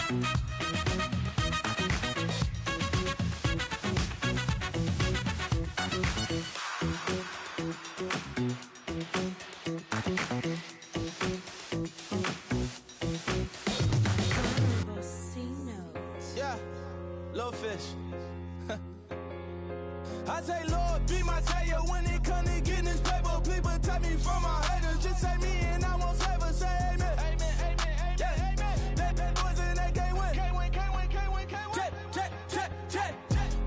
Yeah, little fish. I say, Lord, be my savior when it come to getting this paper. Please protect me from my haters. Just say me and I won't save us. Say amen. Amen, amen, amen, yeah. Amen. That boys and they can't win. Can't win, can't win, can't win, can't win. Check, check, check, check.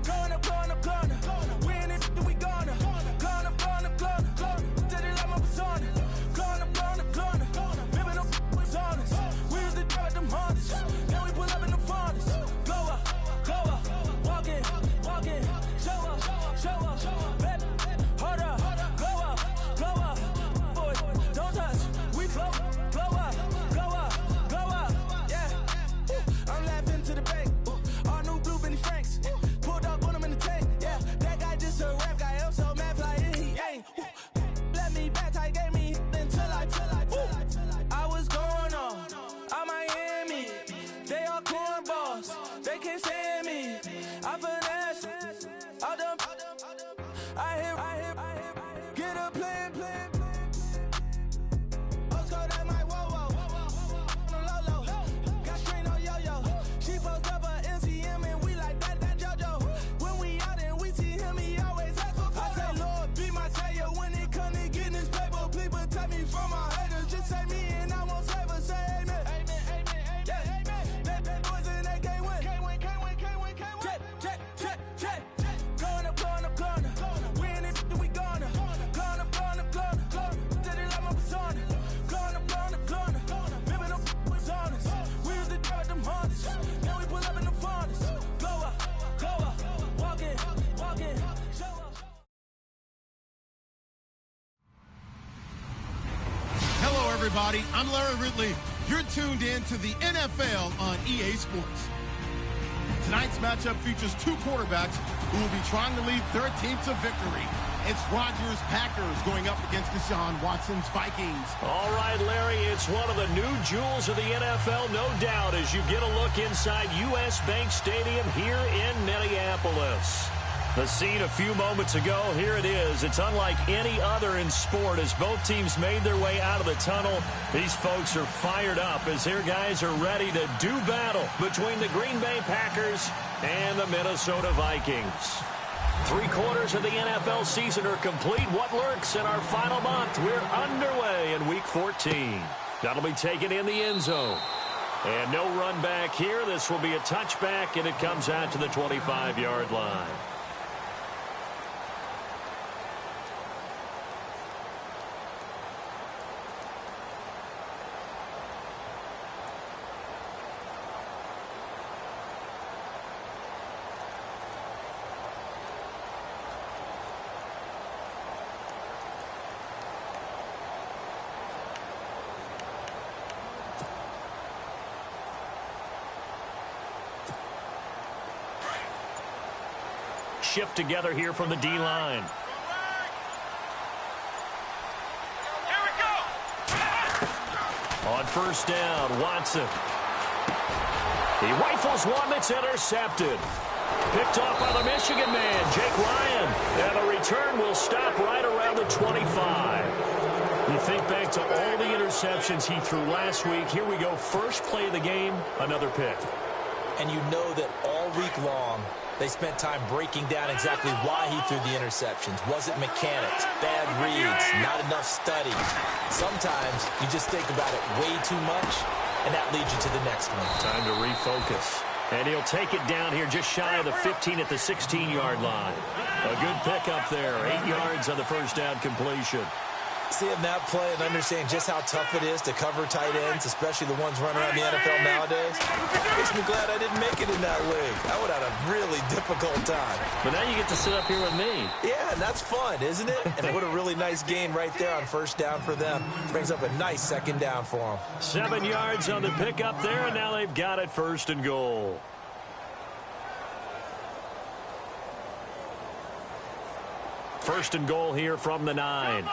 Gonna, gonna, gonna. Win it, we gonna. Gonna, gonna, gonna. Tell it like my persona. Gonna, gonna, gonna. Remember them was honest. We used to drive them Hondas. Now we pull up in the Fondas. Glow up, walk in, show up, baby, hold up, glow up, boy, don't touch, we flow up, yeah. I'm laughing to the bank, all new blue Benny Franks, pulled up on him in the tank, yeah. That guy just a rap guy, I'm so mad fly, he ain't. Let me back, tight gave me until I was going on Miami. They all cornballs, they can't stand me. I finesse, all them. I hear, get a plan. Postcode at my whoa, on the low. Got strain on yo-yo. She post up a MCM and we like that JoJo. When we out and we see him, he always ask for photo. I say, Lord, be my savior when it come to getting this paper. Please protect me from my haters. Just say me and I won't save us. Say amen. Amen, amen, amen, yeah. Amen. That boys and they can't win. Can't win, can't win, can't win, can't win. Check. Gonna. Win it, we gonna. Gonna. Did it like my persona. Gonna. Remember them was honest. We used to drive them Hondas. Now we pull up in the Fondas. Glow up, walk in, show up. Hello, everybody. I'm Larry Ridley. You're tuned in to the NFL on EA Sports. Tonight's matchup features two quarterbacks who will be trying to lead their team to victory. It's Rodgers' Packers going up against Deshaun Watson's Vikings. All right, Larry, it's one of the new jewels of the NFL, no doubt, as you get a look inside U.S. Bank Stadium here in Minneapolis. The scene a few moments ago, here it is. It's unlike any other in sport as both teams made their way out of the tunnel. These folks are fired up as their guys are ready to do battle between the Green Bay Packers and the Minnesota Vikings. 3/4 of the NFL season are complete. What lurks in our final month? We're underway in Week 14. That'll be taken in the end zone. And no run back here. This will be a touchback, and it comes out to the 25-yard line. Shift together here from the D-line. On first down, Watson. He rifles one that's intercepted. Picked off by the Michigan man, Jake Ryan. And the return will stop right around the 25. You think back to all the interceptions he threw last week. Here we go, first play of the game, another pick. And you know that all week long, they spent time breaking down exactly why he threw the interceptions. Was it mechanics, bad reads, not enough study? Sometimes you just think about it way too much, and that leads you to the next one. Time to refocus. And he'll take it down here just shy of the 15 at the 16-yard line. A good pickup there, 8 yards on the first down completion. Seeing that play and understanding just how tough it is to cover tight ends, especially the ones running around the NFL nowadays, makes me glad I didn't make it in that league. I would have had a really difficult time. But now you get to sit up here with me. Yeah, and that's fun, isn't it? And what a really nice gain right there on first down for them. Brings up a nice second down for them. 7 yards on the pickup there, and now they've got it first and goal. First and goal here from the 9.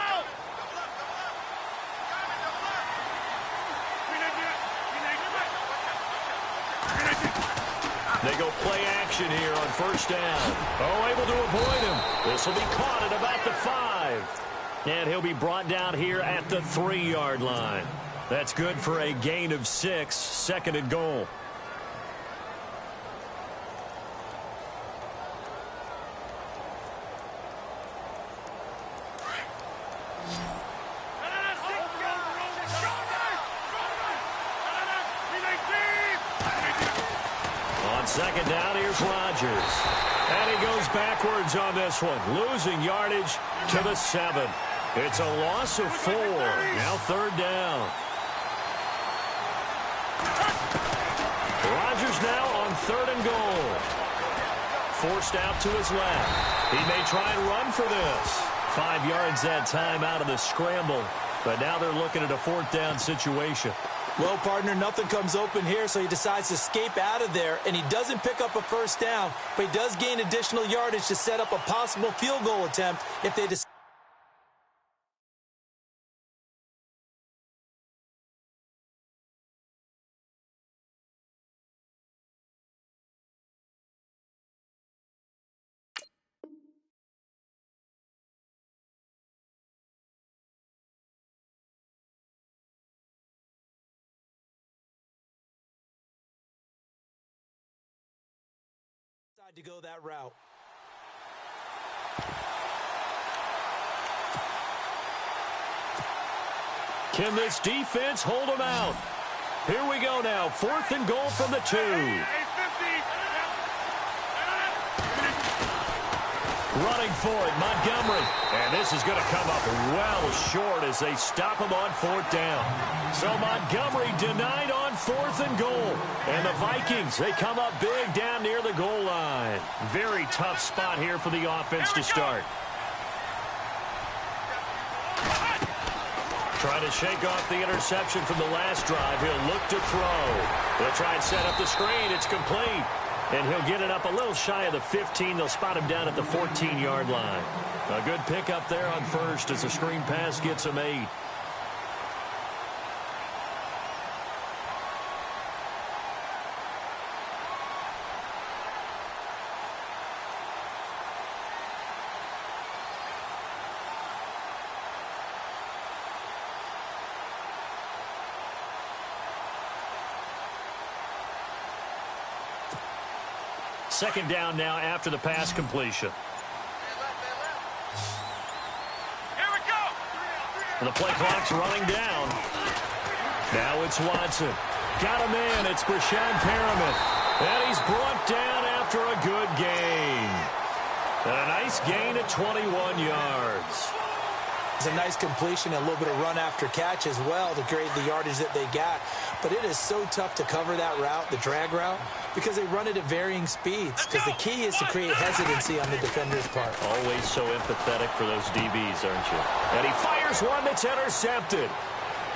They go play action here on first down. Oh, able to avoid him. This will be caught at about the 5. And he'll be brought down here at the 3-yard line. That's good for a gain of 6, 2nd and goal. On 2nd down, here's Rodgers. And he goes backwards on this one, losing yardage to the 7. It's a loss of 4. Now 3rd down. Rodgers now on 3rd and goal. Forced out to his left. He may try and run for this. 5 yards that time out of the scramble. But now they're looking at a 4th down situation. Well, partner, nothing comes open here, so he decides to escape out of there, and he doesn't pick up a first down, but he does gain additional yardage to set up a possible field goal attempt if they decide. To go that route. Can this defense hold them out? Here we go now. 4th and goal from the 2. Running for it, Montgomery. And this is going to come up well short as they stop him on 4th down. So Montgomery denied on 4th and goal. And the Vikings, they come up big down near the goal line. Very tough spot here for the offense to start. Trying to shake off the interception from the last drive. He'll look to throw. They'll try and set up the screen. It's complete. And he'll get it up a little shy of the 15. They'll spot him down at the 14-yard line. A good pickup there on first as the screen pass gets him 8. Second down now after the pass completion. Here we go. And the play clock's running down. Now it's Watson. Got a man. It's Brashad Perriman. And he's brought down after a good gain. And a nice gain at 21 yards. It's a nice completion and a little bit of run after catch as well to create the yardage that they got. But it is so tough to cover that route, the drag route, because they run it at varying speeds. Because the key is to create hesitancy on the defender's part. Always so empathetic for those DBs, aren't you? And he fires one that's intercepted.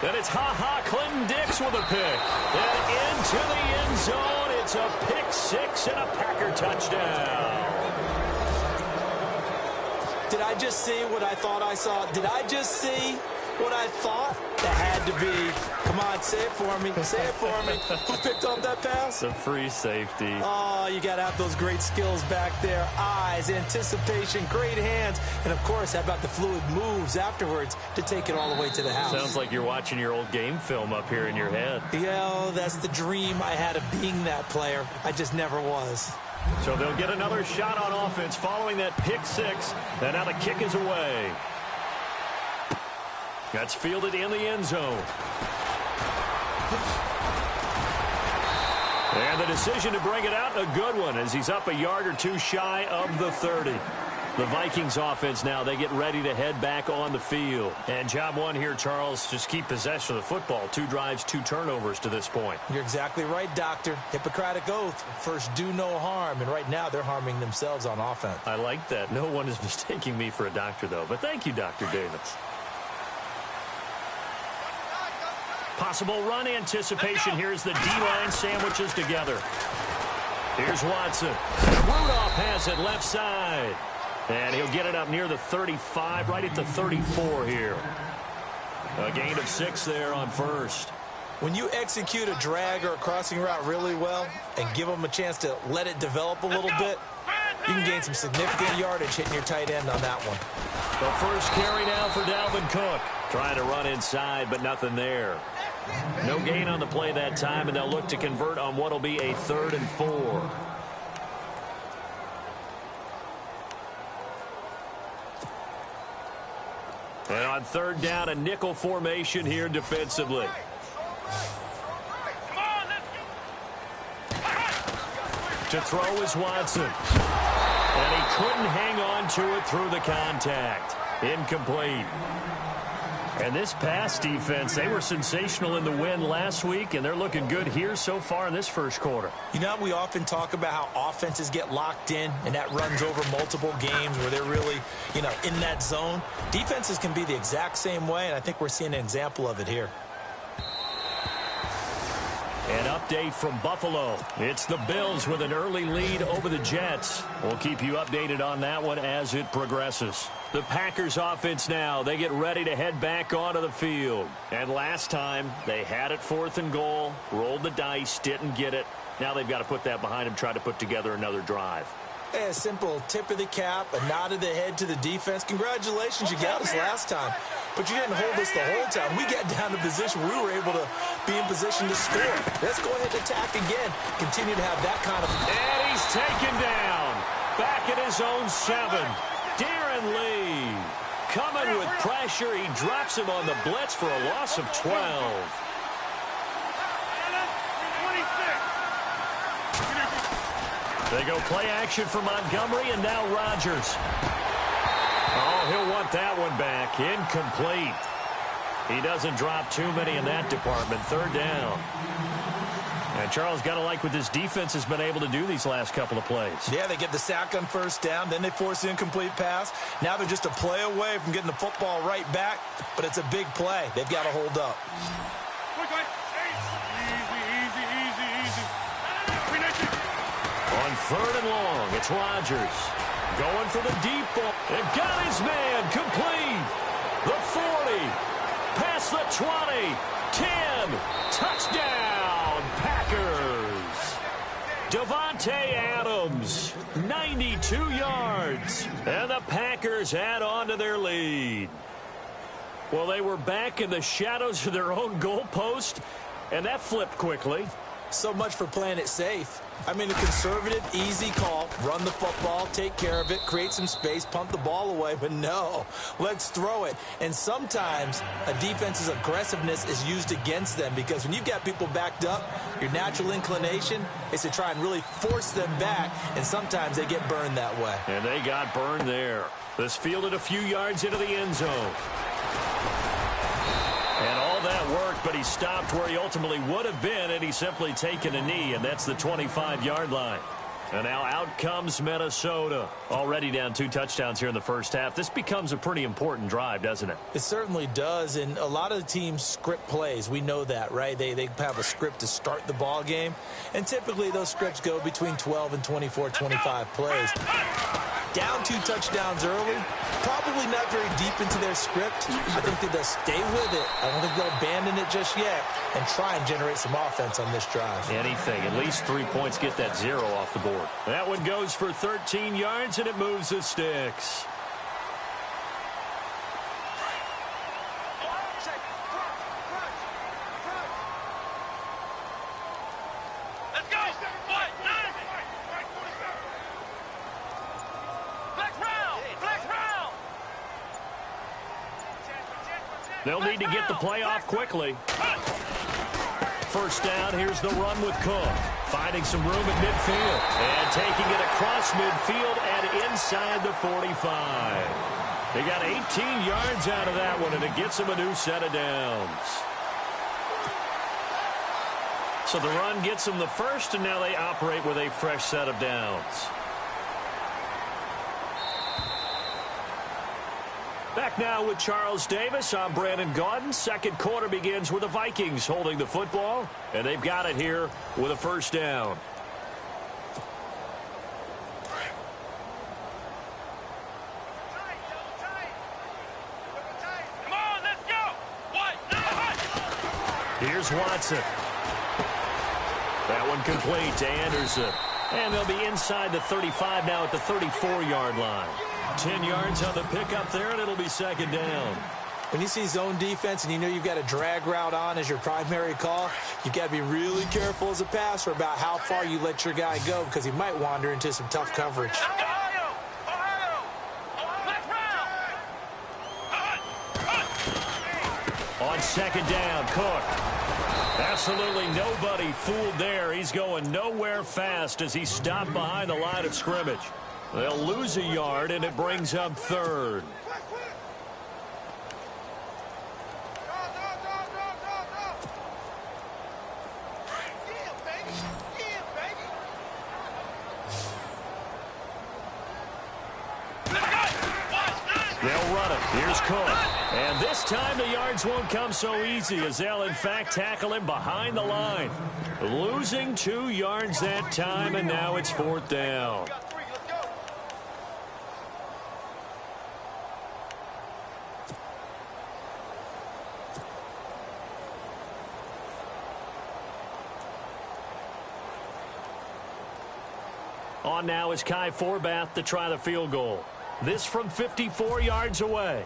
And it's Clinton Dix with a pick. And into the end zone. It's a pick 6 and a Packer touchdown. Did I just see what I thought I saw? Did I just see what I thought? That had to be. Come on, say it for me. Say it for me. Who picked up that pass? The free safety. Oh, you got to have those great skills back there. Eyes, anticipation, great hands. And, of course, how about the fluid moves afterwards to take it all the way to the house? Sounds like you're watching your old game film up here in your head. Yeah, that's the dream I had of being that player. I just never was. So they'll get another shot on offense following that pick 6. And now the kick is away. That's fielded in the end zone. And the decision to bring it out, a good one, as he's up a yard or two shy of the 30. The Vikings offense now, they get ready to head back on the field. And job one here, Charles, just keep possession of the football. 2 drives, 2 turnovers to this point. You're exactly right, Doctor. Hippocratic oath. First, do no harm. And right now, they're harming themselves on offense. I like that. No one is mistaking me for a doctor, though. But thank you, Dr. Davis. Possible run anticipation. Here's the D-line sandwiches together. Here's Watson. Rudolph has it left side. And he'll get it up near the 35, right at the 34 here. A gain of 6 there on first. When you execute a drag or a crossing route really well and give them a chance to let it develop a little bit, you can gain some significant yardage hitting your tight end on that one. The first carry now for Dalvin Cook. Trying to run inside, but nothing there. No gain on the play that time, and they'll look to convert on what will be a 3rd and 4. And on 3rd down, a nickel formation here defensively. To throw is Watson. And he couldn't hang on to it through the contact. Incomplete. And this pass defense, they were sensational in the win last week, and they're looking good here so far in this first quarter. You know, we often talk about how offenses get locked in, and that runs over multiple games where they're really, in that zone. Defenses can be the exact same way, and I think we're seeing an example of it here. An update from Buffalo. It's the Bills with an early lead over the Jets. We'll keep you updated on that one as it progresses. The Packers offense now, they get ready to head back onto the field. And last time, they had it 4th and goal, rolled the dice, didn't get it. Now they've got to put that behind them, try to put together another drive. Hey, a simple tip of the cap, a nod of the head to the defense. Congratulations, you got us last time. But you didn't hold us the whole time. We got down to position where we were able to be in position to score. Let's go ahead and attack again. Continue to have that kind of... And he's taken down. Back at his own 7. Darren Lee coming with pressure. He drops him on the blitz for a loss of 12. They go play action for Montgomery, and now Rodgers. Oh, he'll want that one back. Incomplete. He doesn't drop too many in that department. 3rd down. And Charles, got to like what this defense has been able to do these last couple of plays. Yeah, they get the sack on 1st down, then they force the incomplete pass. Now they're just a play away from getting the football right back, but it's a big play. They've got to hold up. On 3rd and long, it's Rodgers. Going for the deep ball. And got his man complete. The 40. Past the 20. 10. Touchdown, Packers. Davante Adams, 92 yards. And the Packers add on to their lead. Well, they were back in the shadows of their own goalpost, and that flipped quickly. So much for playing it safe. I mean, a conservative, easy call. Run the football, take care of it, create some space, punt the ball away. But no, let's throw it. And sometimes a defense's aggressiveness is used against them because when you've got people backed up, your natural inclination is to try and really force them back. And sometimes they get burned that way. And they got burned there. This fielded a few yards into the end zone. And all that worked, but he stopped where he ultimately would have been, and he's simply taken a knee, and that's the 25-yard line. And now out comes Minnesota. Already down 2 touchdowns here in the first half. This becomes a pretty important drive, doesn't it? It certainly does, and a lot of the teams script plays. We know that, right? They have a script to start the ball game, and typically those scripts go between 12 and 24, 25 plays. Down 2 touchdowns early, probably not very deep into their script. I think that they'll stay with it. I don't think they'll abandon it just yet and try and generate some offense on this drive. Anything. At least 3 points, get that 0 off the board. That one goes for 13 yards, and it moves the sticks. Let's go! Flex round! They'll need to get the play off quickly. First down, here's the run with Cook. Finding some room at midfield. And taking it across midfield and inside the 45. They got 18 yards out of that one, and it gets them a new set of downs. So the run gets them the first, and now they operate with a fresh set of downs. Back now with Charles Davis. I'm Brandon Gaudin. Second quarter begins with the Vikings holding the football, and they've got it here with a first down. Here's Watson. That one complete to Anderson. And they'll be inside the 35 now at the 34-yard line. 10 yards on the pickup there, and it'll be second down. When you see zone defense and you know you've got a drag route on as your primary call, you've got to be really careful as a passer about how far you let your guy go because he might wander into some tough coverage. On second down, Cook. Absolutely nobody fooled there. He's going nowhere fast as he stopped behind the line of scrimmage. They'll lose a yard, and it brings up third. They'll run it. Here's Cook. And this time the yards won't come so easy as they'll, in fact, tackle him behind the line. Losing 2 yards that time, and now it's fourth down. On now is Kai Forbath to try the field goal. This from 54 yards away.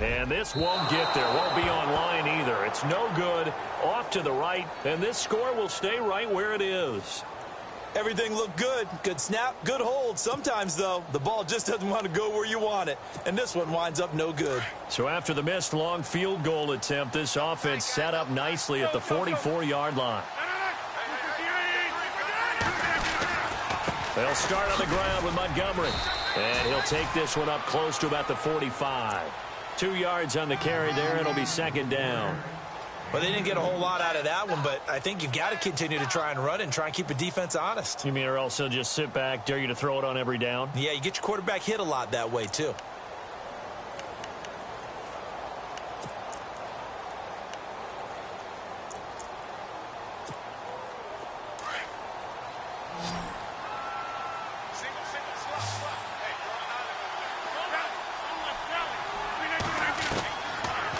And this won't get there. Won't be on line either. It's no good. Off to the right. And this score will stay right where it is. Everything looked good. Good snap, good hold. Sometimes, though, the ball just doesn't want to go where you want it. And this one winds up no good. So after the missed long field goal attempt, this offense set up nicely at the 44-yard line. They'll start on the ground with Montgomery. And he'll take this one up close to about the 45. 2 yards on the carry there. It'll be second down. Well, they didn't get a whole lot out of that one, but I think you've got to continue to try and run and try and keep the defense honest. You mean or else they'll just sit back, dare you to throw it on every down? Yeah, you get your quarterback hit a lot that way, too.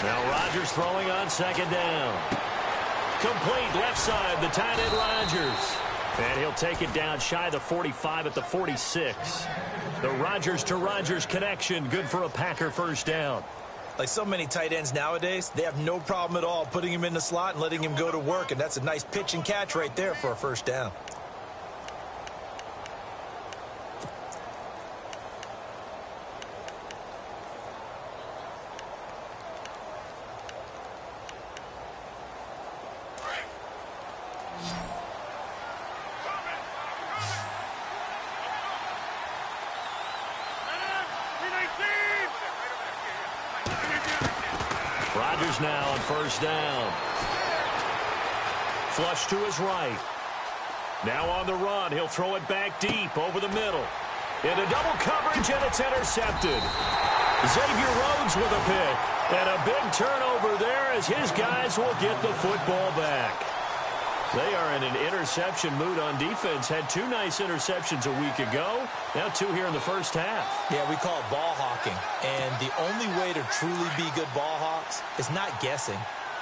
Now Rodgers throwing on second down. Complete left side, the tight end Rodgers. And he'll take it down shy of the 45 at the 46. The Rodgers to Rodgers connection, good for a Packer first down. Like so many tight ends nowadays, they have no problem at all putting him in the slot and letting him go to work. And that's a nice pitch and catch right there for a first down. Rodgers now on first down. Flush to his right. Now on the run. He'll throw it back deep over the middle. Into double coverage, and it's intercepted. Xavier Rhodes with a pick. And a big turnover there as his guys will get the football back. They are in an interception mood on defense. Had 2 nice interceptions a week ago. Now 2 here in the first half. Yeah, we call it ball hawking. And the only way to truly be good ball hawks is not guessing.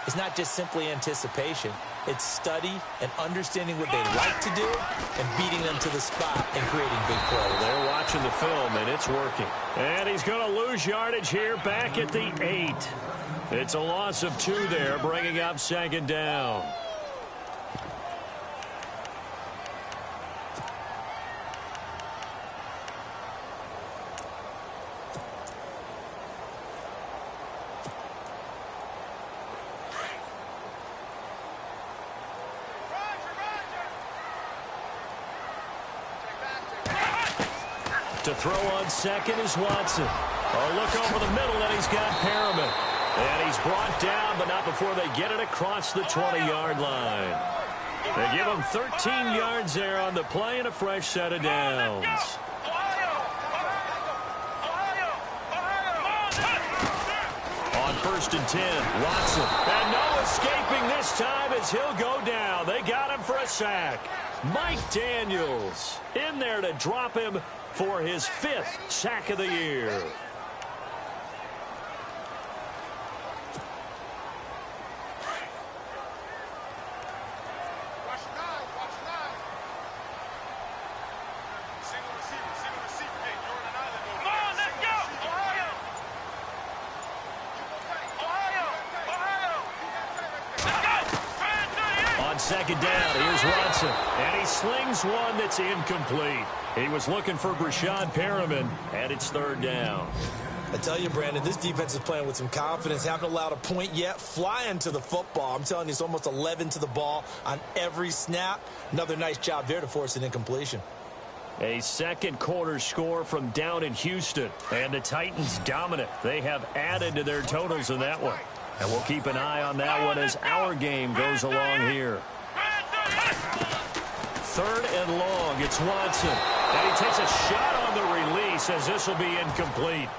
It's not just simply anticipation. It's study and understanding what they like to do and beating them to the spot and creating big plays. They're watching the film, and it's working. And he's going to lose yardage here back at the 8. It's a loss of 2 there, bringing up second down. To throw on second is Watson. A look over the middle, and he's got Perriman. And he's brought down, but not before they get it across the 20-yard line. They give him 13 yards there on the play and a fresh set of downs. On first and 10, Watson. And no escaping this time as he'll go down. They got him for a sack. Mike Daniels in there to drop him for his 5th sack of the year. second down. Here's Watson, and he slings one that's incomplete. He was looking for Brashad Perriman, and it's third down. I tell you, Brandon, this defense is playing with some confidence. Haven't allowed a point yet. Flying to the football. I'm telling you, it's almost 11 to the ball on every snap. Another nice job there to force an incompletion. A second quarter score from down in Houston. And the Titans dominant. They have added to their totals in that one. And we'll keep an eye on that one as our game goes along here. Third and long. It's Watson. And he takes a shot on the release as this will be incomplete.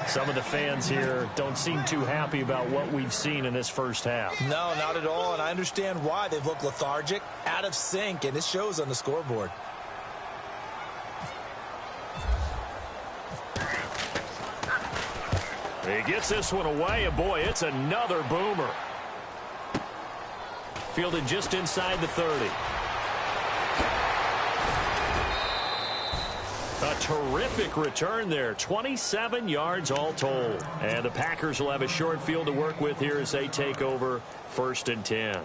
Some of the fans here don't seem too happy about what we've seen in this first half. No, not at all, and I understand why. They've looked lethargic, out of sync, and it shows on the scoreboard. He gets this one away, and boy, it's another boomer. Fielded just inside the 30. A terrific return there. 27 yards all told. And the Packers will have a short field to work with here as they take over 1st and 10.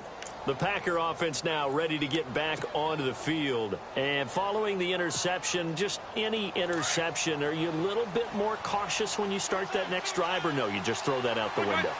The Packer offense now ready to get back onto the field. And following the interception, just any interception, are you a little bit more cautious when you start that next drive, or no, you just throw that out the window?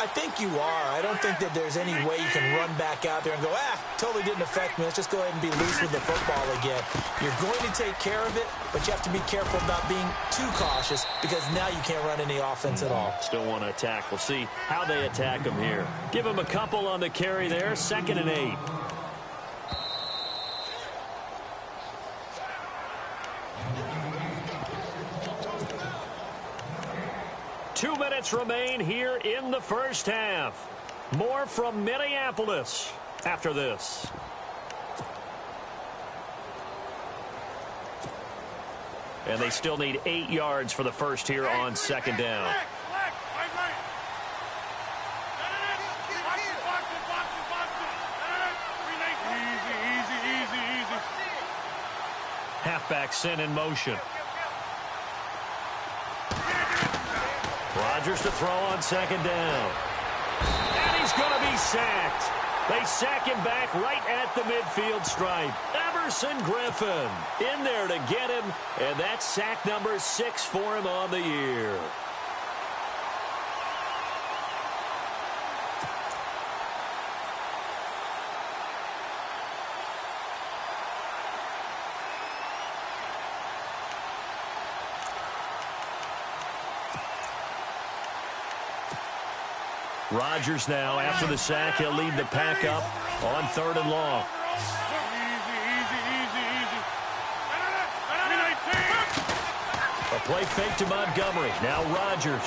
I think you are. I don't think that there's any way you can run back out there and go, totally didn't affect me. Let's just go ahead and be loose with the football again. You're going to take care of it, but you have to be careful about being too cautious because now you can't run any offense at all. Still want to attack. We'll see how they attack them here. Give them a couple on the carry there. 2nd and 8. Two minutes remain here in the first half. More from Minneapolis after this. And they still need 8 yards for the first here on 2nd down. Halfback sent in motion. Rodgers to throw on 2nd down. And he's going to be sacked. They sack him back right at the midfield stripe. Everson Griffin in there to get him, and that's sack number 6 for him on the year. Rodgers now, after the sack, he'll lead the pack up on 3rd and long. A play fake to Montgomery. Now Rodgers.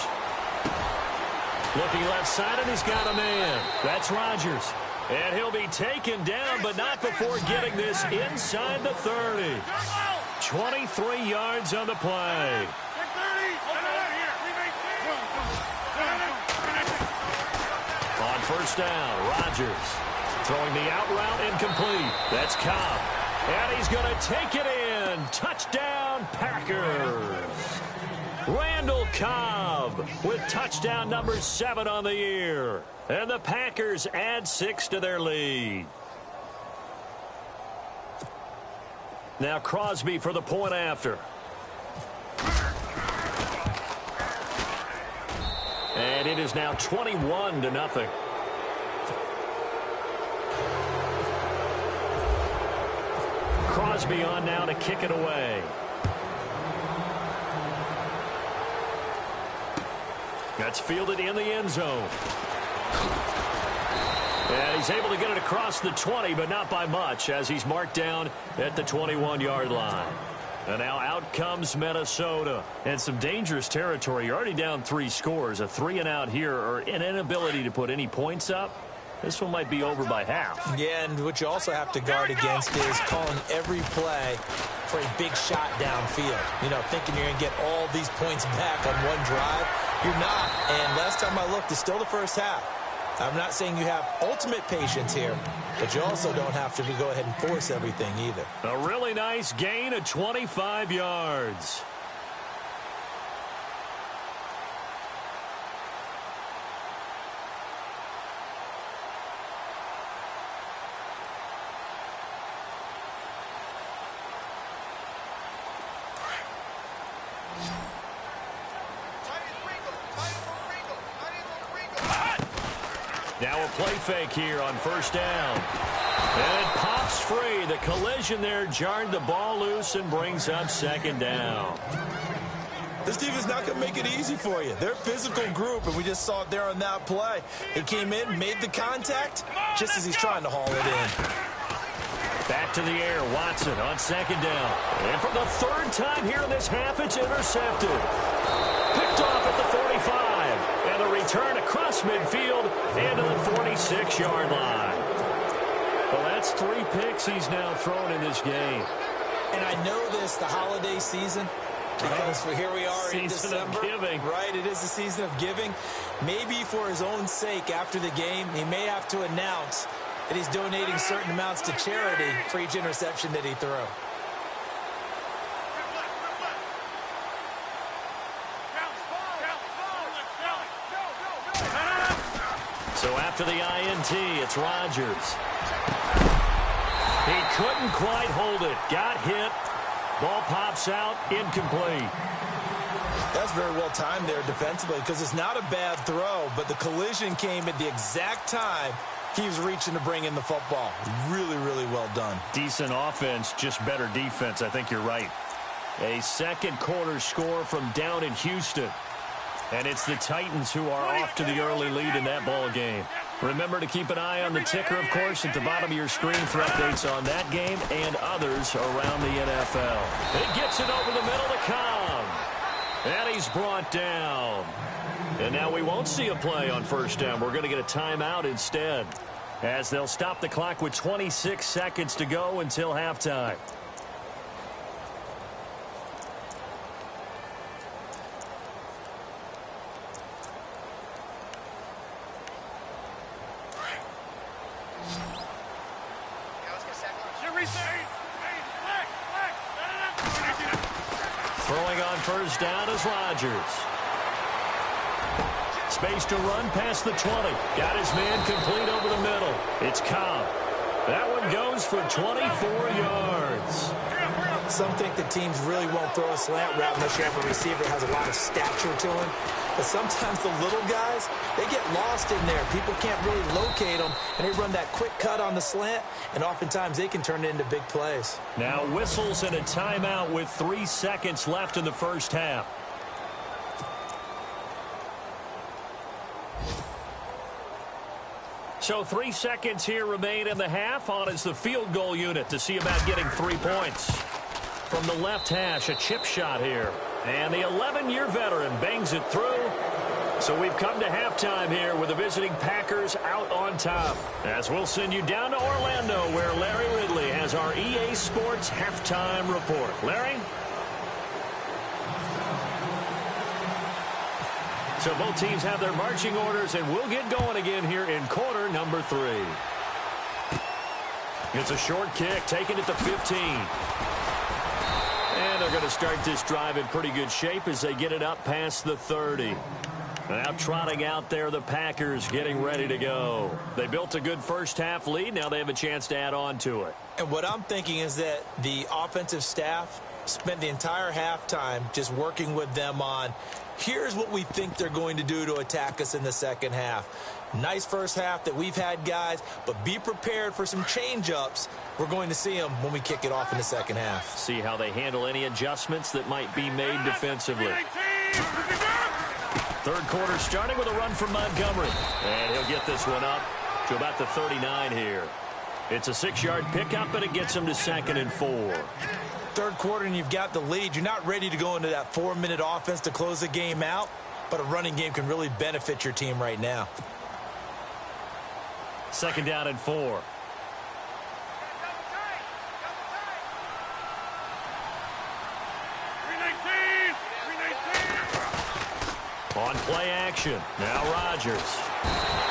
Looking left side, and he's got a man. That's Rodgers. And he'll be taken down, but not before getting this inside the 30. 23 yards on the play. On 1st down, Rodgers throwing the out route incomplete. That's Cobb. And he's going to take it in. Touchdown, Packers. Randall Cobb with touchdown number 7 on the year. And the Packers add 6 to their lead. Now Crosby for the point after. And it is now 21-0. Crosby on now to kick it away. That's fielded in the end zone. And he's able to get it across the 20, but not by much, as he's marked down at the 21-yard line. And now out comes Minnesota. And some dangerous territory. You're already down 3 scores. A 3-and-out here, or an inability to put any points up. This one might be over by half. Yeah, and what you also have to guard against is calling every play for a big shot downfield. You know, thinking you're going to get all these points back on one drive. You're not. And last time I looked, it's still the first half. I'm not saying you have ultimate patience here, but you also don't have to go ahead and force everything either. A really nice gain of 25 yards. Now a play fake here on first down. And it pops free. The collision there jarred the ball loose and brings up second down. This team is not going to make it easy for you. They're a physical group, and we just saw it there on that play. He came in, made the contact, just as he's trying to haul it in. Back to the air, Watson on second down. And for the third time here in this half, it's intercepted. Picked off at the 45. And the return across midfield into the 46-yard line. Well, that's 3 picks he's now thrown in this game. And I know this, the holiday season, because here we are in December. Season of giving. Right, it is the season of giving. Maybe for his own sake after the game, he may have to announce that he's donating certain amounts to charity for each interception that he threw. So after the INT, it's Rodgers. He couldn't quite hold it. Got hit. Ball pops out, incomplete. That's very well timed there defensively because it's not a bad throw, but the collision came at the exact time he was reaching to bring in the football. Really, really well done. Decent offense, just better defense. I think you're right. A second quarter score from down in Houston. And it's the Titans who are off to the early lead in that ball game. Remember to keep an eye on the ticker, of course, at the bottom of your screen for updates on that game and others around the NFL. He gets it over the middle to Cobb. And he's brought down. And now we won't see a play on first down. We're going to get a timeout instead, as they'll stop the clock with 26 seconds to go until halftime. Throwing on first down is Rodgers. Space to run past the 20. Got his man complete over the middle. It's Cobb. That one goes for 24 yards. Some think the teams really won't throw a slant route unless you have a receiver that has a lot of stature to him. But sometimes the little guys, they get lost in there. People can't really locate them, and they run that quick cut on the slant, and oftentimes they can turn it into big plays. Now whistles and a timeout with 3 seconds left in the first half. So 3 seconds here remain in the half. On is the field goal unit to see about getting 3 points. From the left hash, a chip shot here. And the 11-year veteran bangs it through. So we've come to halftime here with the visiting Packers out on top. As we'll send you down to Orlando, where Larry Ridley has our EA Sports halftime report. Larry? So both teams have their marching orders, and we'll get going again here in quarter number 3. It's a short kick, taken at the 15. And they're going to start this drive in pretty good shape as they get it up past the 30. Now trotting out there, the Packers getting ready to go. They built a good first half lead. Now they have a chance to add on to it. And what I'm thinking is that the offensive staff spent the entire halftime just working with them on, here's what we think they're going to do to attack us in the second half. Nice first half that we've had, guys, but be prepared for some change-ups. We're going to see them when we kick it off in the second half. See how they handle any adjustments that might be made defensively. Third quarter starting with a run from Montgomery. And he'll get this one up to about the 39 here. It's a 6-yard pickup, and it gets him to 2nd and 4. Third quarter, and you've got the lead. You're not ready to go into that 4-minute offense to close the game out, but a running game can really benefit your team right now. 2nd down and 4. On play action, now Rodgers.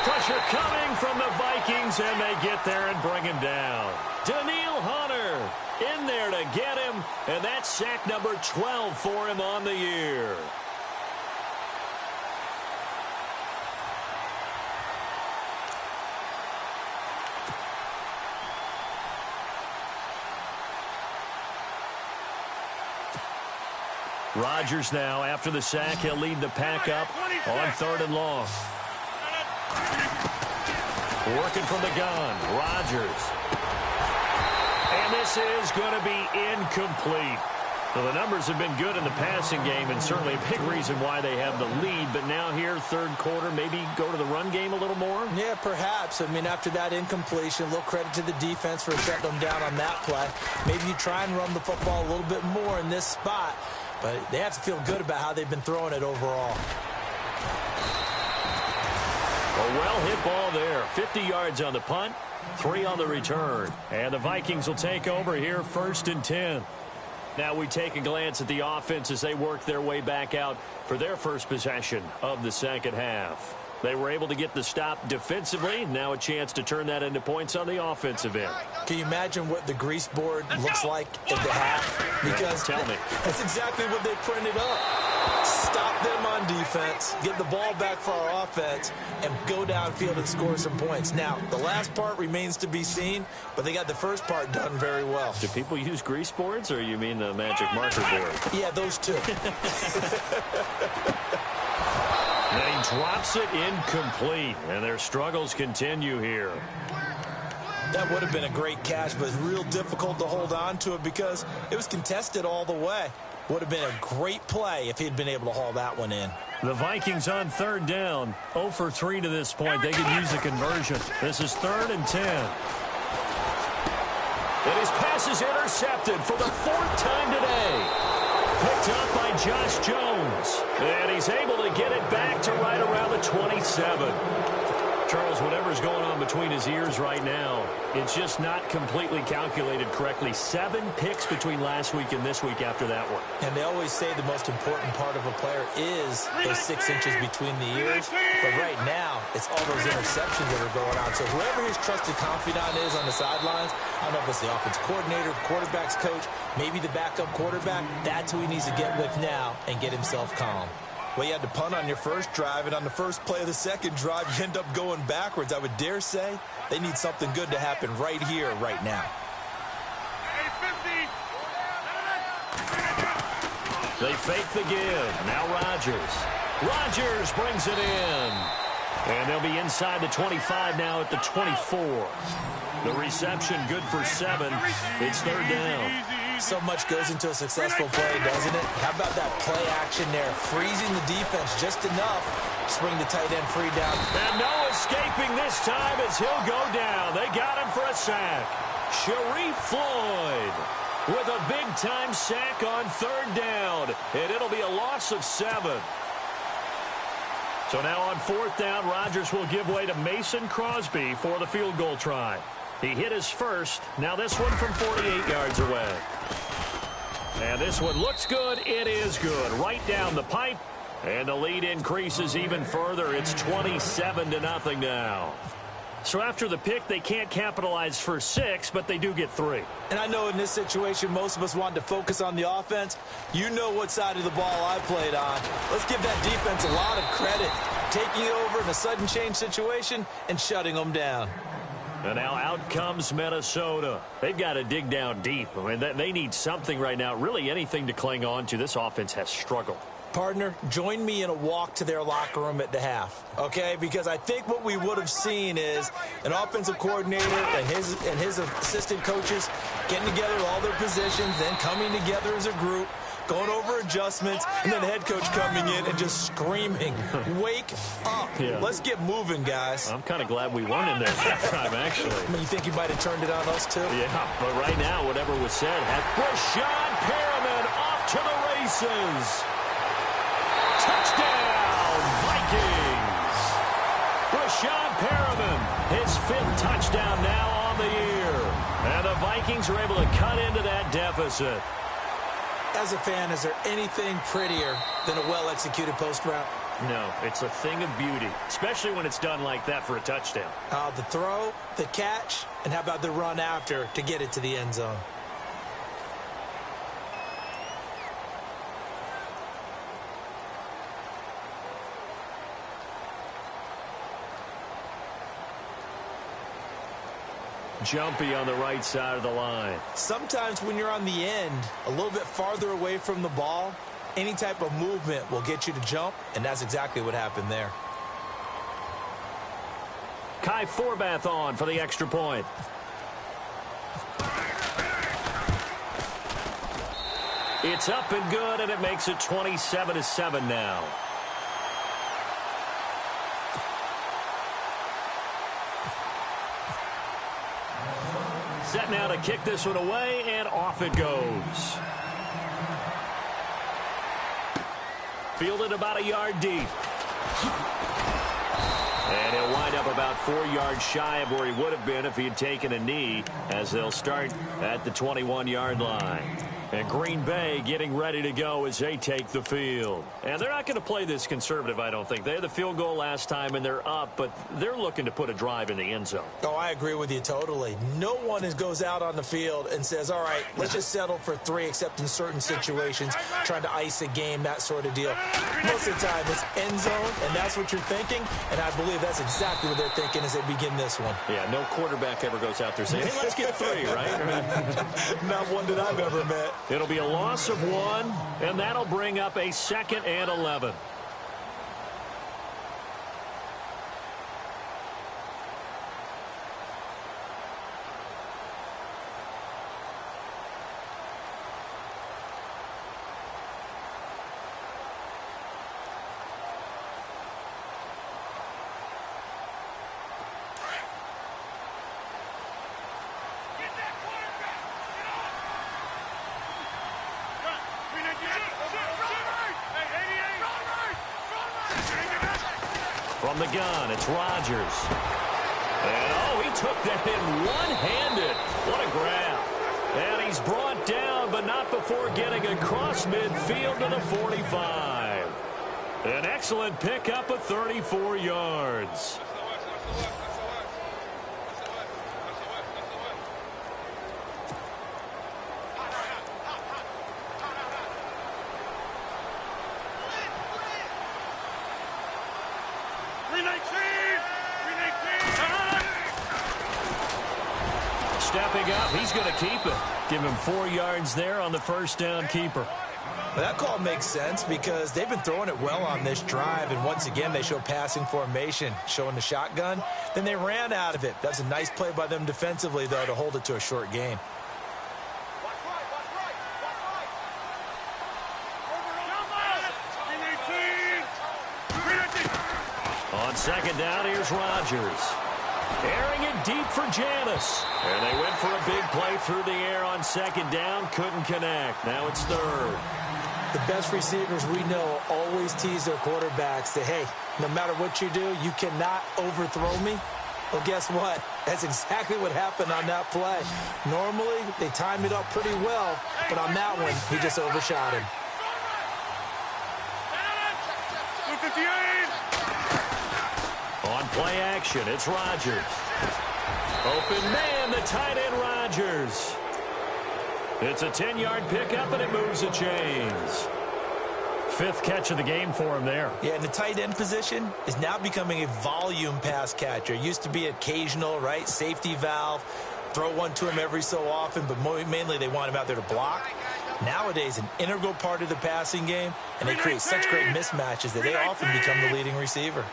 Pressure coming from the Vikings, and they get there and bring him down. Daniil Hunter in there to get him, and that's sack number 12 for him on the year. Rodgers now, after the sack, he'll lead the pack up on 3rd and long. Working from the gun, Rodgers. And this is going to be incomplete. Well, the numbers have been good in the passing game and certainly a big reason why they have the lead. But now here, third quarter, maybe go to the run game a little more? Yeah, perhaps. I mean, after that incompletion, a little credit to the defense for shutting them down on that play. Maybe you try and run the football a little bit more in this spot. But they have to feel good about how they've been throwing it overall. A well-hit ball there. 50 yards on the punt, 3 on the return. And the Vikings will take over here, 1st and 10. Now we take a glance at the offense as they work their way back out for their first possession of the second half. They were able to get the stop defensively. Now a chance to turn that into points on the offensive end. Can you imagine what the grease board looks like at the half? Because tell me. That's exactly what they printed up. Stop them on defense, get the ball back for our offense, and go downfield and score some points. Now, the last part remains to be seen, but they got the first part done very well. Do people use grease boards, or you mean the magic marker board? Yeah, those two. And he drops it incomplete, and their struggles continue here. That would have been a great catch, but it's real difficult to hold on to it because it was contested all the way. Would have been a great play if he'd been able to haul that one in. The Vikings on third down, 0 for 3 to this point. They could use a conversion. This is 3rd and 10. And his pass is intercepted for the 4th time today. Picked up by Josh Jones. And he's able to get it back to right around the 27. Charles, whatever's going on between his ears right now, it's just not completely calculated correctly. 7 picks between last week and this week after that one. And they always say the most important part of a player is those 6 inches between the ears. But right now, it's all those interceptions that are going on. So whoever his trusted confidant is on the sidelines, I don't know if it's the offense coordinator, quarterback's coach, maybe the backup quarterback, that's who he needs to get with now and get himself calm. Well, you had to punt on your first drive, and on the first play of the second drive, you end up going backwards. I would dare say they need something good to happen right here, right now. They fake the give. Now Rodgers. Rodgers brings it in. And they'll be inside the 25 now at the 24. The reception good for 7. It's 3rd down. So much goes into a successful play, doesn't it? How about that play action there? Freezing the defense just enough to bring the tight end free down. And no escaping this time as he'll go down. They got him for a sack. Sharif Floyd with a big-time sack on 3rd down. And it'll be a loss of 7. So now on 4th down, Rodgers will give way to Mason Crosby for the field goal try. He hit his first. Now this one from 48 yards away. And this one looks good. It is good. Right down the pipe. And the lead increases even further. It's 27-0 now. So after the pick, they can't capitalize for 6, but they do get 3. And I know in this situation, most of us want to focus on the offense. You know what side of the ball I played on. Let's give that defense a lot of credit. Taking it over in a sudden change situation and shutting them down. And now out comes Minnesota. They've got to dig down deep. I mean, they need something right now, really anything to cling on to. This offense has struggled. Partner, join me in a walk to their locker room at the half, okay? Because I think what we would have seen is an offensive coordinator and his assistant coaches getting together all their positions, then coming together as a group, going over adjustments, and then the head coach coming in and just screaming, wake up. Yeah. Let's get moving, guys. I'm kind of glad we weren't in there that time, actually. I mean, you think you might have turned it on us, too? Yeah, but right now, whatever was said, Rashad Perriman off to the races. Touchdown, Vikings. Rashad Perriman, his 5th touchdown now on the year. And the Vikings are able to cut into that deficit. As a fan, is there anything prettier than a well-executed post route? No, it's a thing of beauty, especially when it's done like that for a touchdown. The throw, the catch, and how about the run after to get it to the end zone? Jumpy on the right side of the line. Sometimes when you're on the end, a little bit farther away from the ball, any type of movement will get you to jump, and that's exactly what happened there. Kai Forbath on for the extra point. It's up and good, and it makes it 27-7 now. Set now to kick this one away, and off it goes. Fielded about a yard deep. And he'll wind up about 4 yards shy of where he would have been if he had taken a knee, as they'll start at the 21-yard line. And Green Bay getting ready to go as they take the field. And they're not going to play this conservative, I don't think. They had the field goal last time, and they're up, but they're looking to put a drive in the end zone. Oh, I agree with you totally. No one goes out on the field and says, all right, let's just settle for 3, except in certain situations, trying to ice a game, that sort of deal. Most of the time, it's end zone, and that's what you're thinking, and I believe that's exactly what they're thinking as they begin this one. Yeah, no quarterback ever goes out there saying, hey, let's get 3, right? Not one that I've ever met. It'll be a loss of 1, and that'll bring up a 2nd and 11. From the gun, it's Rodgers. And, oh, he took that in one-handed. What a grab. And he's brought down, but not before getting across midfield to the 45. An excellent pickup of 34 yards. Stepping up, he's going to keep it. Give him 4 yards there on the first down keeper. Well, that call makes sense because they've been throwing it well on this drive, and once again they show passing formation, showing the shotgun. Then they ran out of it. That's a nice play by them defensively, though, to hold it to a short game. On second down, here's Rodgers. Airing it deep for Janis. And they went for a big play through the air on second down. Couldn't connect. Now it's third. The best receivers we know always tease their quarterbacks that, hey, no matter what you do, you cannot overthrow me. Well, guess what? That's exactly what happened on that play. Normally, they time it up pretty well, but on that one, he just overshot him. On play action, it's Rodgers. Open man, the tight end Rodgers. It's a 10-yard pickup, and it moves the chains. 5th catch of the game for him there. Yeah, and the tight end position is now becoming a volume pass catcher. Used to be occasional, right? Safety valve. Throw one to him every so often, but mainly they want him out there to block. Nowadays, an integral part of the passing game, and they create such great mismatches that they often become the leading receiver.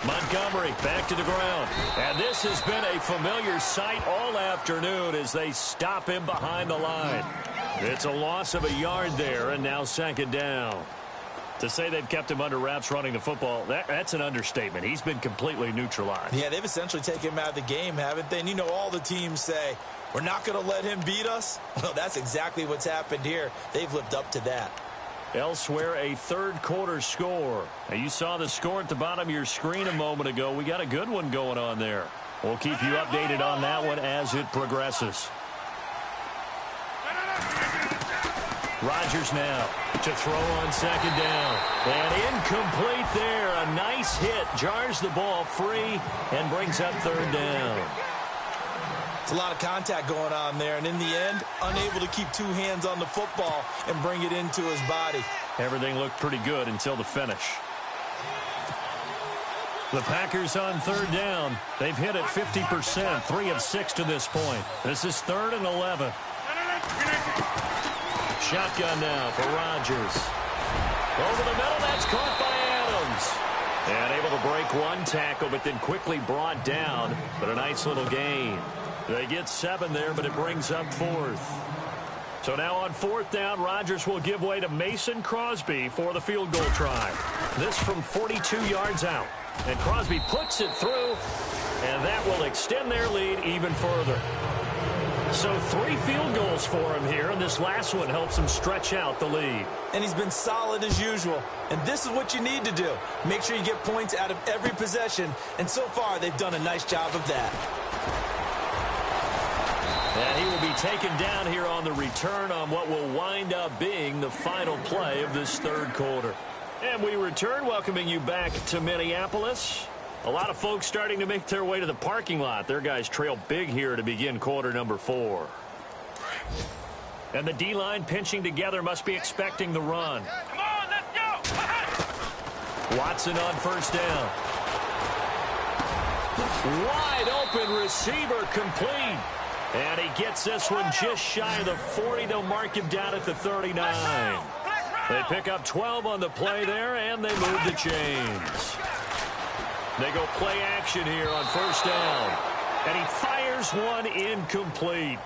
Montgomery back to the ground. And this has been a familiar sight all afternoon as they stop him behind the line. It's a loss of a yard there, and now second down. To say they've kept him under wraps running the football, that's an understatement. He's been completely neutralized. Yeah, they've essentially taken him out of the game, haven't they? And you know all the teams say, we're not going to let him beat us. Well, that's exactly what's happened here. They've lived up to that. Elsewhere, a third-quarter score. Now, you saw the score at the bottom of your screen a moment ago. We got a good one going on there. We'll keep you updated on that one as it progresses. Rodgers now to throw on second down. And incomplete there. A nice hit. Jars the ball free and brings up third down. It's a lot of contact going on there, and in the end, unable to keep 2 hands on the football and bring it into his body. Everything looked pretty good until the finish. The Packers on third down. They've hit it 50%, 3 of 6 to this point. This is 3rd and 11. Shotgun now for Rodgers. Over the middle, that's caught by Adams. And able to break one tackle, but then quickly brought down. But a nice little gain. They get 7 there, but it brings up 4th. So now on 4th down, Rodgers will give way to Mason Crosby for the field goal try. This from 42 yards out. And Crosby puts it through, and that will extend their lead even further. So 3 field goals for him here, and this last one helps him stretch out the lead. And he's been solid as usual. And this is what you need to do. Make sure you get points out of every possession. And so far, they've done a nice job of that. And he will be taken down here on the return on what will wind up being the final play of this 3rd quarter. And we return, welcoming you back to Minneapolis. A lot of folks starting to make their way to the parking lot. Their guys trail big here to begin quarter number 4. And the D-line pinching together must be expecting the run. Come on, let's go. Watson on 1st down. Wide open receiver complete. And he gets this one just shy of the 40. They'll mark him down at the 39. They pick up 12 on the play there, and they move the chains. They go play action here on 1st down. And he fires one incomplete.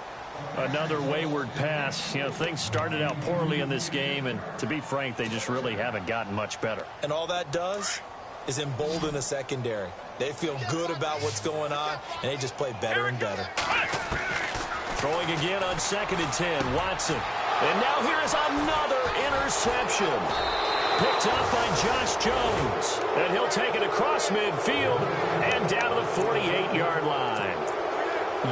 Another wayward pass. You know, things started out poorly in this game, and to be frank, they just really haven't gotten much better. And all that does is embolden a secondary. They feel good about what's going on, and they just play better and better. Throwing again on 2nd and 10, Watson. And now here is another interception. Picked up by Josh Jones. And he'll take it across midfield and down to the 48-yard line.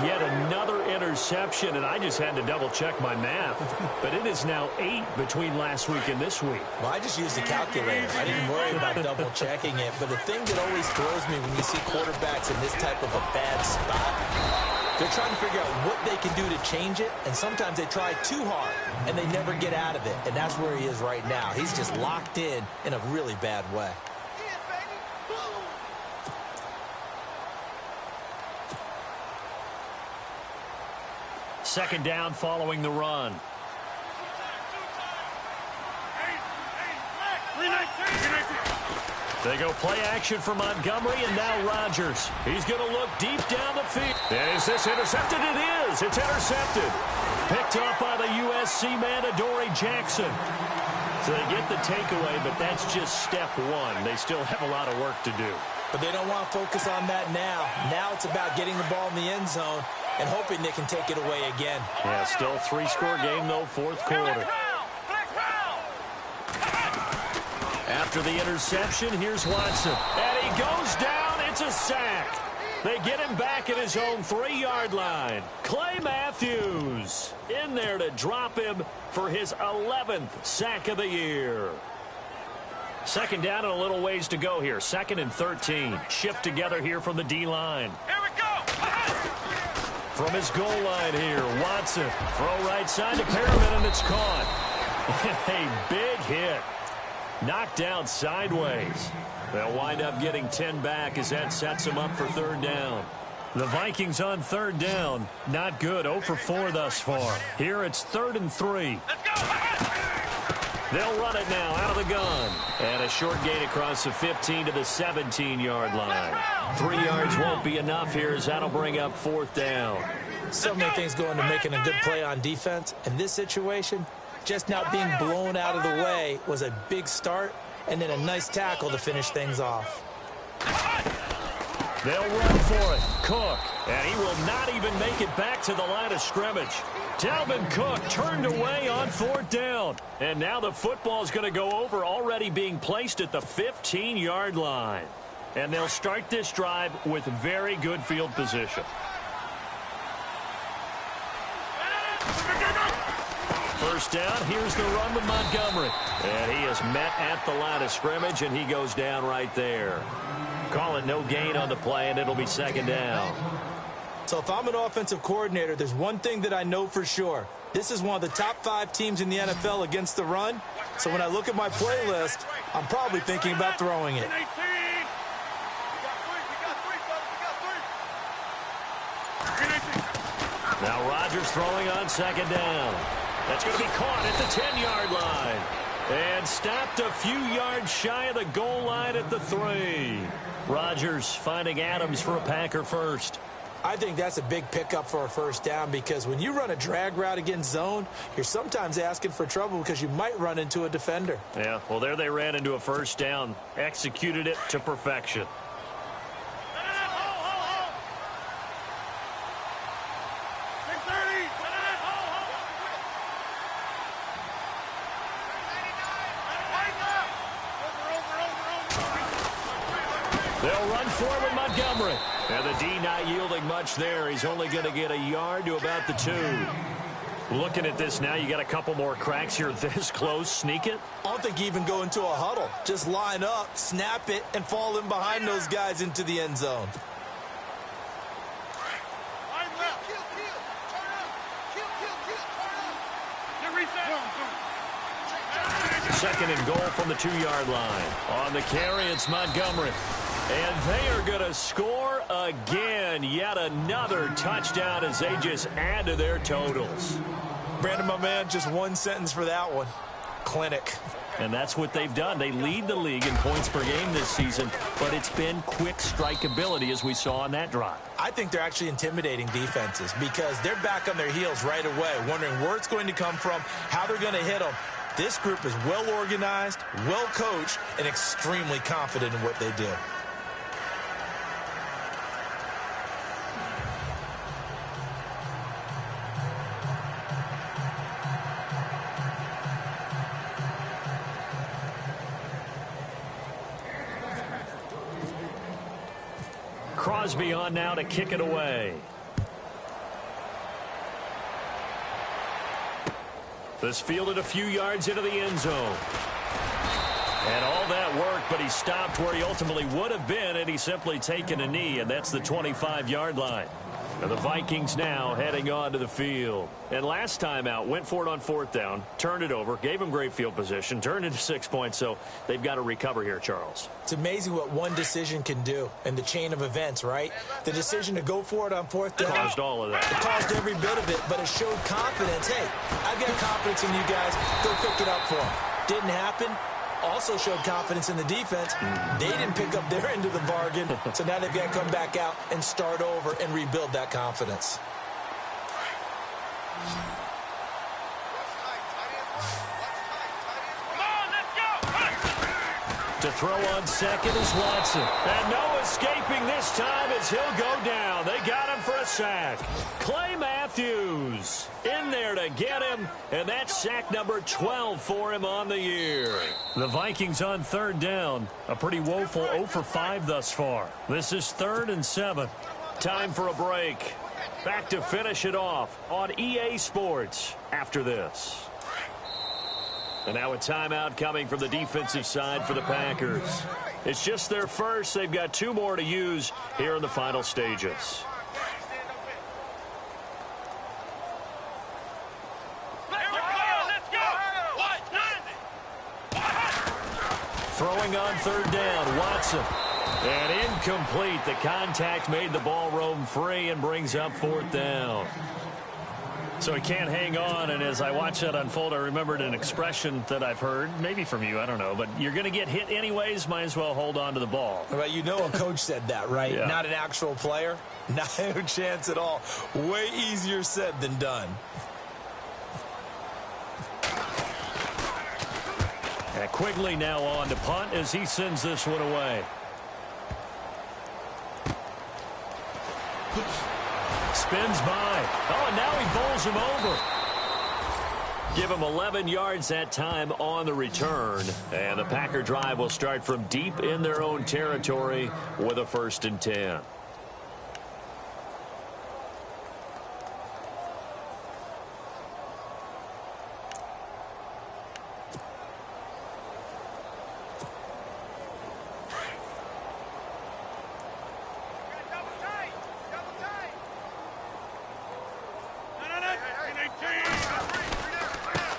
Yet another interception, and I just had to double-check my math. But it is now 8 between last week and this week. Well, I just used a calculator. I didn't worry about double-checking it. But the thing that always throws me when you see quarterbacks in this type of a bad spot, they're trying to figure out what they can do to change it, and sometimes they try too hard, and they never get out of it. And that's where he is right now. He's just locked in a really bad way. 2nd down following the run. They go play action for Montgomery, and now Rodgers. He's going to look deep down the field. And is this intercepted? It is. It's intercepted. Picked up by the USC man, Adoree Jackson. So they get the takeaway, but that's just step 1. They still have a lot of work to do. But they don't want to focus on that now. Now it's about getting the ball in the end zone and hoping they can take it away again. Yeah, still 3-score game, though, 4th quarter. After the interception, here's Watson. And he goes down. It's a sack. They get him back at his own 3-yard line. Clay Matthews in there to drop him for his 11th sack of the year. 2nd down and a little ways to go here. 2nd and 13. Shift together here from the D-line. Here we go. From his goal line here, Watson. Throw right side to Perriman, and it's caught. A big hit. Knocked down sideways. They'll wind up getting 10 back as that sets them up for 3rd down. The Vikings on 3rd down. Not good. 0 for 4 thus far. Here it's 3rd and 3. Let's go. They'll run it now out of the gun. And a short gain across the 15 to the 17-yard line. 3 yards won't be enough here as that'll bring up 4th down. So many things go into making a good play on defense. In this situation, just not being blown out of the way was a big start, and then a nice tackle to finish things off. They'll run for it. Cook. And he will not even make it back to the line of scrimmage. Dalvin Cook turned away on 4th down. And now the football is going to go over, already being placed at the 15-yard line. And they'll start this drive with very good field position. First down, here's the run with Montgomery. And he is met at the line of scrimmage, and he goes down right there. Call it no gain on the play, and it'll be 2nd down. So if I'm an offensive coordinator, there's one thing that I know for sure. This is one of the top 5 teams in the NFL against the run. So when I look at my playlist, I'm probably thinking about throwing it. Now Rodgers throwing on 2nd down. That's going to be caught at the 10-yard line. And stopped a few yards shy of the goal line at the 3. Rodgers finding Adams for a Packer first. I think that's a big pickup for a first down because when you run a drag route against zone, you're sometimes asking for trouble because you might run into a defender. Yeah, well, there they ran into a first down. Executed it to perfection. They'll run forward with Montgomery. And the D not yielding much there. He's only going to get a yard to about the 2. Looking at this now, you got a couple more cracks here this close. Sneak it? I don't think you even go into a huddle. Just line up, snap it, and fall in behind those guys into the end zone. Second and goal from the 2-yard line. On the carry, it's Montgomery. And they are going to score again. Yet another touchdown as they just add to their totals. Brandon, my man, just one sentence for that one. Clinic. And that's what they've done. They lead the league in points per game this season, but it's been quick strikeability as we saw on that drive. I think they're actually intimidating defenses because they're back on their heels right away, wondering where it's going to come from, how they're going to hit them. This group is well organized, well coached, and extremely confident in what they do. Crosby on now to kick it away. This fielded a few yards into the end zone. And all that work, but he stopped where he ultimately would have been had he simply taken a knee, and that's the 25-yard line. And the Vikings now heading on to the field. And last time out, went for it on 4th down, turned it over, gave him great field position, turned into 6 points, so they've got to recover here, Charles. It's amazing what one decision can do in the chain of events, right? The decision to go for it on 4th down. Caused all of that. It caused every bit of it, but it showed confidence. Hey, I've got confidence in you guys. Go pick it up for them. Didn't happen. Also showed confidence in the defense. They didn't pick up their end of the bargain, so now they've got to come back out and start over and rebuild that confidence. To throw on second is Watson. And no escaping this time as he'll go down. They got him for a sack. Clay Matthews in there to get him, and that's sack number 12 for him on the year. The Vikings on 3rd down. A pretty woeful 0 for 5 thus far. This is 3rd and 7. Time for a break. Back to finish it off on EA Sports after this. And now a timeout coming from the defensive side for the Packers. It's just their first. They've got 2 more to use here in the final stages. Throwing on 3rd down, Watson. And incomplete. The contact made the ball roam free and brings up 4th down. So he can't hang on, and as I watch that unfold, I remembered an expression that I've heard, maybe from you, I don't know, but you're going to get hit anyways, might as well hold on to the ball. Well, you know a coach said that, right? Yeah. Not an actual player. No chance at all. Way easier said than done. And Quigley now on to punt as he sends this one away. Spins by. Oh, and now he bowls him over. Give him 11 yards that time on the return. And the Packer drive will start from deep in their own territory with a 1st and 10.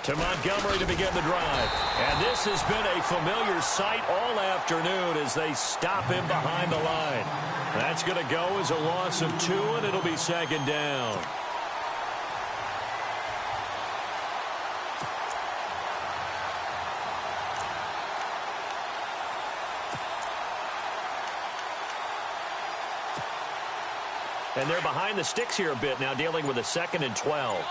To Montgomery to begin the drive. And this has been a familiar sight all afternoon as they stop him behind the line. That's going to go as a loss of 2, and it'll be 2nd down. And they're behind the sticks here a bit now, dealing with a 2nd and 12.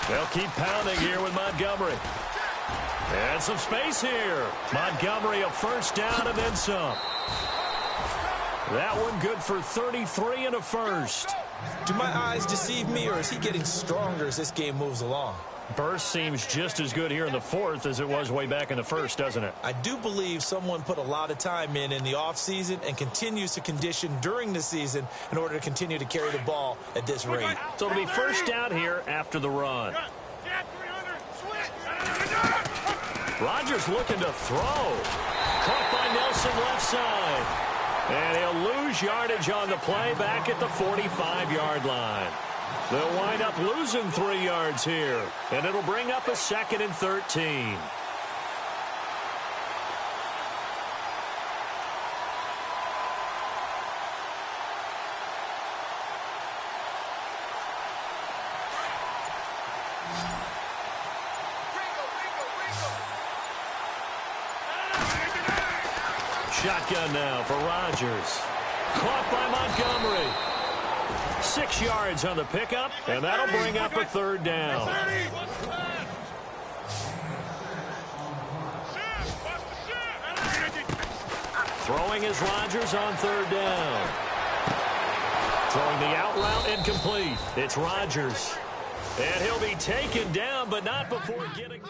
They'll keep pounding here with Montgomery. And some space here. Montgomery a first down and then some. That one good for 33 and a first. Do my eyes deceive me, or is he getting stronger as this game moves along? Burst seems just as good here in the 4th as it was way back in the 1st, doesn't it? I do believe someone put a lot of time in the offseason and continues to condition during the season in order to continue to carry the ball at this rate. So it'll be first down here after the run. Rodgers looking to throw. Caught by Nelson left side. And he'll lose yardage on the play back at the 45-yard line. They'll wind up losing 3 yards here. And it'll bring up a 2nd and 13. Shotgun now for Rodgers. Caught by Montgomery. 6 yards on the pickup, and that'll bring up a 3rd down. Throwing is Rodgers on 3rd down. Throwing the out route incomplete. It's Rodgers. And he'll be taken down, but not before getting...